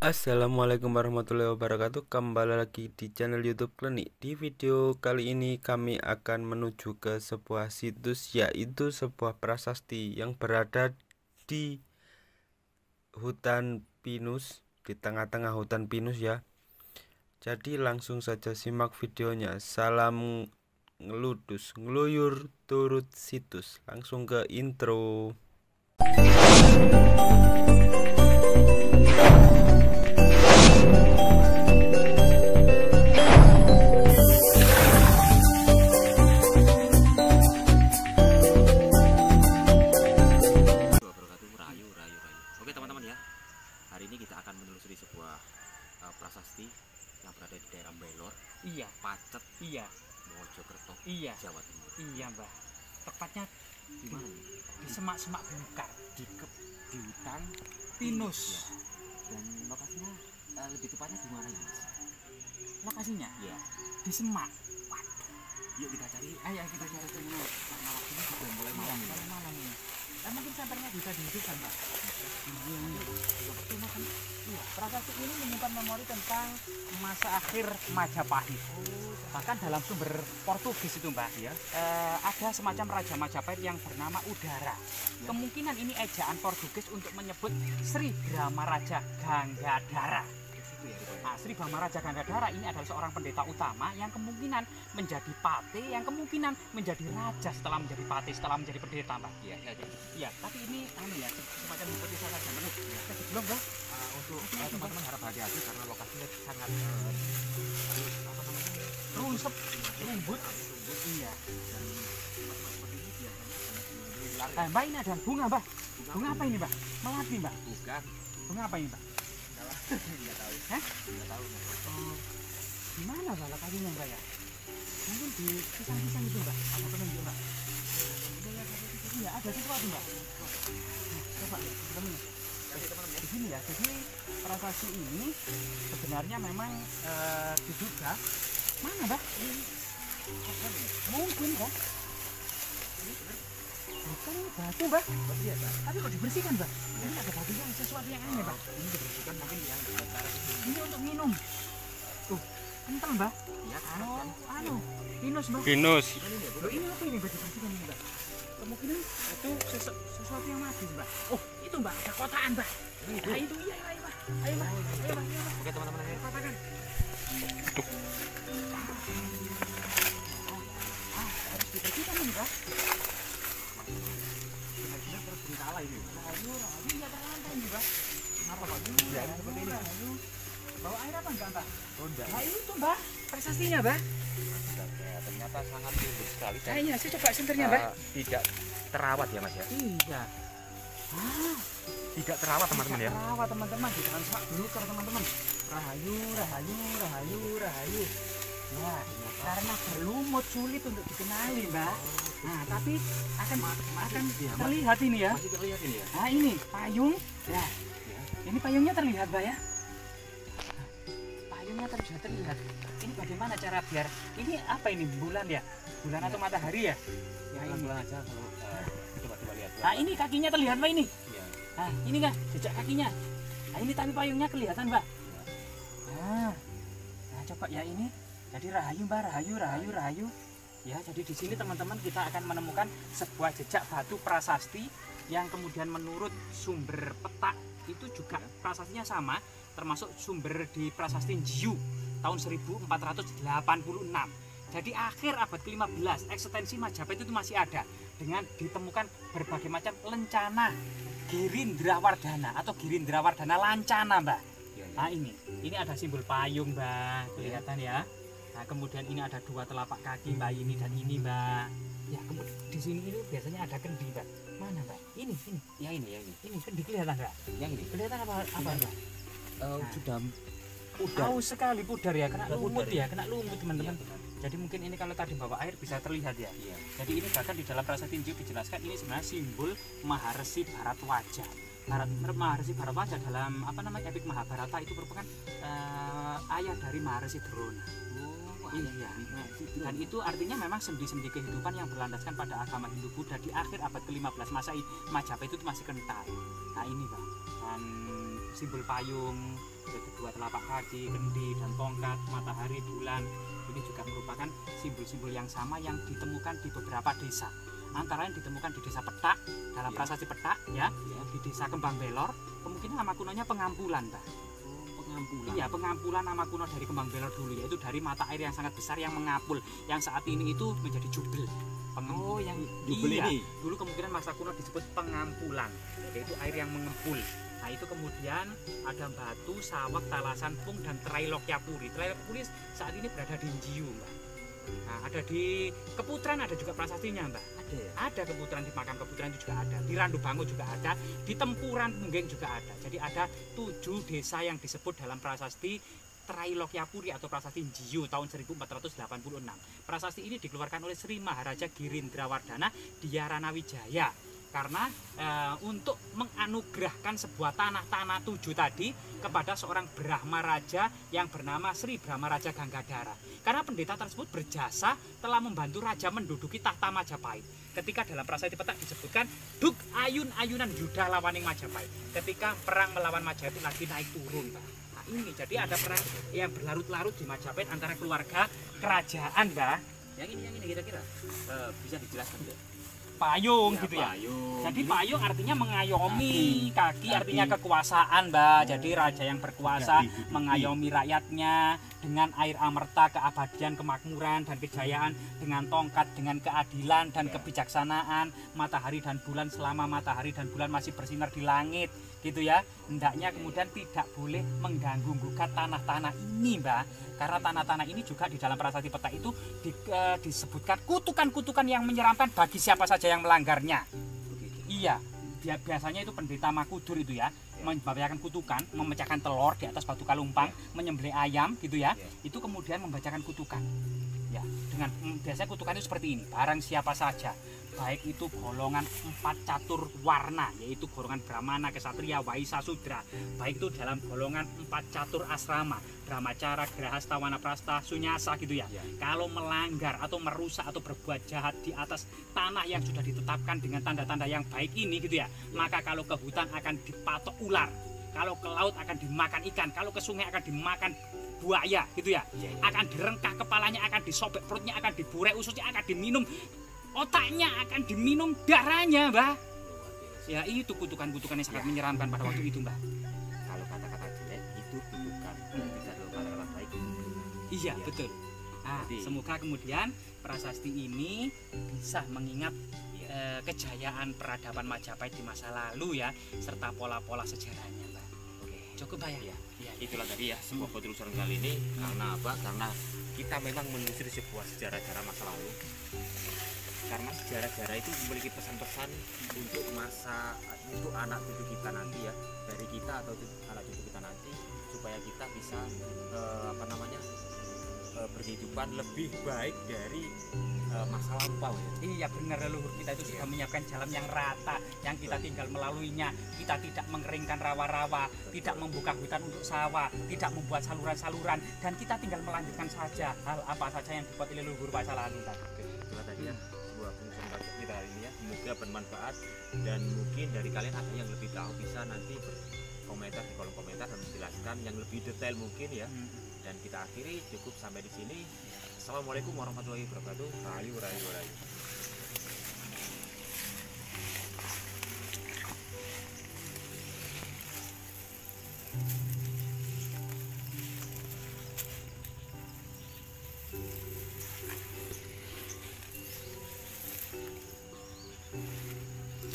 Assalamualaikum warahmatullahi wabarakatuh. Kembali lagi di channel YouTube Klenik. Di video kali ini kami akan menuju ke sebuah situs, yaitu sebuah prasasti yang berada di hutan pinus, di tengah-tengah hutan pinus ya. Jadi langsung saja simak videonya. Salam ngeludus, ngeluyur turut situs. Langsung ke intro. Oke teman-teman ya, hari ini kita akan menelusuri sebuah prasasti yang berada di daerah Mbelor, Iya, Pacet, iya, Mojokerto, iya, Jawa Timur. iya Mbah. Tepatnya Di mana nih? di semak-semak belukar, Di hutan pinus. ya. Dan lokasinya lebih tepatnya di mana ini? Lokasinya Ya, di semak. Waduh, yuk kita cari. ayo kita cari dulu. Karena waktunya sudah mulai Iya, malam. mulai malam ini. Mungkin senternya bisa dihidupkan, Mbak. Iya, prasasti ini menyimpan memori tentang masa akhir Majapahit. Bahkan dalam sumber Portugis itu, Mbak, Ya. ada semacam Raja Majapahit yang bernama Udara. Kemungkinan ini ejaan Portugis untuk menyebut Sri Brahma Raja Ganggadara. Itu ya rupanya. Nah, Sri Brahma Raja Ganggadara ini adalah seorang pendeta utama yang kemungkinan menjadi pate, yang kemungkinan menjadi raja setelah menjadi pate, setelah menjadi pendeta, Mbak. Iya, ya, ya. Iya, tapi ini ya semacam hipotesa saja. Menurut belum, Mbak? Untuk teman-teman harap hati-hati karena lokasinya sangat apa namanya? Runsep, rumbut. Iya. Dan tempat-tempat seperti ini biasanya ular. Mbak, ini ada bunga, Mbak. Bunga apa ini, Mbak? Melati, Mbak. Bukan. Bunga apa ini, Mbak? Nggak tahu. Hah? Nggak tahu. Oh, di mana, Mbak, lokasinya, Mbak ya? Mungkin di pisang-pisang itu, Mbak. Ada penunjuk, Mbak. Iya, ada sesuatu, Mbak. Nah, coba ya, teman-teman. Di sini ya. Jadi prasasti ini sebenarnya memang diduga mana, Mbak? Mungkin, Mbak. Bukan ini batu, Mbak. Tapi kok dibersihkan, Mbak? Ini ada batunya, sesuatu yang aneh, Mbak. Ini dibersihkan mungkin yang Ini untuk minum. Tuh, kental, Mbak. ya Anu, pinus, Mbak. Pinus. Loh, ini apa ini, Mbak? Dibersihkan ini, Mbak. Kemungkinan itu sesuatu yang magis, Mbak. Oh, itu, Mbak. Ada kotaan, Mbak. Nah, itu iya, Mbak. Ayo, Mbak. Ayo, Mbak. Oke teman-teman ini Kotakan. Harus dibersihkan ini, Mbak. benar-benar terbengkalai ini. Rayu, nggak terlantar ini, Mbak. Kenapa Pak? Ya, ini seperti ini. Rayu. Bawa air apa enggak, Mbak? Oh enggak. Nah, itu, Mbak. Prasestinya, Mbak. Ternyata sangat tinggi sekali dan Kayaknya saya coba senternya, Mbak. tidak terawat ya Mas ya. Iya. Ah, Tidak terawat teman-teman ya. Rawat teman-teman di dalam semak belukar teman-teman. Rahayu, rahayu, rahayu, rahayu. Ya, karena berlumut sulit untuk dikenali, Mbak. Nah, tapi akan terlihat ini ya. Masih terlihat ini ya. Nah, ini payung. Ya, ini payungnya terlihat, Mbak ya. Nah, payungnya sudah terlihat. Ini bagaimana cara biar ini apa ini bulan ya? Bulan atau matahari ya? Ya ini. Pelan-pelan aja kalau coba lihat. Nah, ini kakinya terlihat, Mbak ini. Iya. Nah, ini kan jejak kakinya. Nah, ini tapi payungnya kelihatan, Mbak. Nah, coba ya ini. Jadi rahayu, Mbak, rahayu, rahayu, rahayu. Ya, jadi di sini teman-teman kita akan menemukan sebuah jejak batu prasasti yang kemudian menurut sumber peta itu juga prasastinya sama, termasuk sumber di prasasti Jiu tahun 1486. Jadi akhir abad ke-15 eksistensi Majapahit itu masih ada dengan ditemukan berbagai macam lencana Girindrawardhana atau Girindrawardhana lancana, Mbak. Iya, iya. Nah, ini ada simbol payung, Mbak, kelihatan ya. Nah, kemudian ini ada dua telapak kaki, Mbak, ini dan ini, Mbak. Ya, kemudian di sini ini biasanya ada kendi, Mbak. Mana, Mbak? Ini. Ya ini ya ini. Ini kendi kelihatan, Mbak. Yang ini. Kelihatan apa, Mbak? Sudah Haus sekali pudar ya, kena Sudah lumut pudar, ya, kena lumut, teman-teman. Iya, benar. Jadi mungkin ini kalau tadi bawa air bisa terlihat ya. Iya. Jadi ini bahkan di dalam prasasti Jiu dijelaskan ini sebenarnya simbol Maharesi Bharatwaja. Maharesi Bharatwaja dalam apa namanya epik Mahabharata itu merupakan ayah dari Maharesi Drona. Iya. Dan itu artinya memang sendi-sendi kehidupan yang berlandaskan pada agama Hindu Buddha di akhir abad ke-15 Masehi Majapahit itu masih kental. Nah ini, Pak. Dan simbol payung, kedua telapak kaki, kendi, dan tongkat, matahari, bulan. Ini juga merupakan simbol-simbol yang sama yang ditemukan di beberapa desa. Antara yang ditemukan di desa Petak, dalam prasasti Petak, ya, di desa Kembang Belor, kemungkinan nama kunonya Pengampulan, Mbak. Pengampulan. Iya, Pengampulan nama kuno dari Kembang Belor dulu, yaitu dari mata air yang sangat besar yang mengapul, yang saat ini itu menjadi Jubel. Oh, yang Jubel iya, ini. dulu kemungkinan masa kuno disebut Pengampulan, yaitu air yang mengepul. Nah, itu kemudian ada Batu, Sawak, Talasan Pung, dan Trailokyapuri. Trailokyapuri saat ini berada di Njiu, Mbak. Nah, ada di Keputran, ada juga prasastinya, Mbak. Ada ya? Ada Keputran, di makam Keputran itu juga ada. Di Randu Bango juga ada. Di Tempuran Punggeng juga ada. Jadi ada 7 desa yang disebut dalam prasasti Trailokyapuri atau prasasti Njiu tahun 1486. Prasasti ini dikeluarkan oleh Sri Maharaja Girindrawardhana Diyarana Wijaya karena untuk menganugerahkan sebuah tanah-tanah 7 tadi kepada seorang Brahma Raja yang bernama Sri Brahma Raja Ganggadhara. Karena pendeta tersebut berjasa telah membantu raja menduduki tahta Majapahit. Ketika dalam prasasti Petak disebutkan duk ayun-ayunan Yuda lawaning Majapahit. Ketika perang melawan Majapahit lagi naik turun, Pak. Ini jadi ada perang yang berlarut-larut di Majapahit antara keluarga kerajaan, Mbak. Yang ini kira-kira bisa dijelaskan tidak? Payung Ya, gitu ya. payung. Jadi payung artinya mengayomi, kaki artinya kekuasaan, Mbak. Jadi raja yang berkuasa mengayomi rakyatnya dengan air amerta, keabadian, kemakmuran dan kejayaan, dengan tongkat, dengan keadilan dan kebijaksanaan, matahari dan bulan selama matahari dan bulan masih bersinar di langit, gitu ya. Hendaknya kemudian tidak boleh mengganggu gugat tanah-tanah ini, Mbak. Karena tanah-tanah ini juga di dalam prasasti Petak itu disebutkan kutukan-kutukan yang menyeramkan bagi siapa saja yang melanggarnya. Iya, biasanya itu pendeta Makudur itu ya, membacakan kutukan, memecahkan telur di atas batu kalumpang, menyembelih ayam gitu ya. Itu kemudian membacakan kutukan. Ya, dengan biasanya kutukan itu seperti ini, barang siapa saja baik itu golongan 4 catur warna, yaitu golongan Brahmana, Kesatria, Waisa, Sudra, baik itu dalam golongan 4 catur asrama, Brahmacara, Grahasta, Wanaprasta, Sunyasa gitu ya. Kalau melanggar atau merusak atau berbuat jahat di atas tanah yang sudah ditetapkan dengan tanda-tanda yang baik ini gitu ya, maka kalau ke hutan akan dipatok ular, kalau ke laut akan dimakan ikan, kalau ke sungai akan dimakan buaya gitu ya, akan direngkah kepalanya, akan disobek perutnya, akan diburai ususnya, akan diminum otaknya, akan diminum darahnya, Mbak. Ya, itu kutukan-kutukan yang sangat menyeramkan pada waktu itu, Mbak. Kalau kata-kata jelek itu kutukan, tidak ada kata-kata baik. Iya, betul. Nah, Jadi, semoga kemudian prasasti ini bisa mengingat kejayaan peradaban Majapahit di masa lalu ya, serta pola-pola sejarahnya, Mbak. oke. Cukup, Pak ya? Ya, itulah tadi ya sebuah penelusuran kali ini. Karena apa? Karena kita memang menelusuri sebuah sejarah-sejarah masa lalu. Karena sejarah-sejarah itu memiliki pesan-pesan untuk untuk anak cucu kita nanti ya, dari kita atau anak cucu kita nanti, supaya kita bisa berkehidupan lebih baik dari masa lampau ya. Iya, benar, leluhur kita itu sudah menyiapkan jalan yang rata, yang kita tinggal melaluinya. Kita tidak mengeringkan rawa-rawa, tidak membuka hutan untuk sawah, tidak membuat saluran-saluran, dan kita tinggal melanjutkan saja hal apa saja yang dibuat oleh leluhur masa lalu. Oke, itulah tadi ya sebuah penelusuran kita hari ini ya. Semoga bermanfaat, dan mungkin dari kalian ada yang lebih tahu bisa nanti berkomentar di kolom komentar dan menjelaskan yang lebih detail mungkin ya. Dan kita akhiri cukup sampai di sini. Assalamualaikum warahmatullahi wabarakatuh. Rahayu, rahayu, rahayu.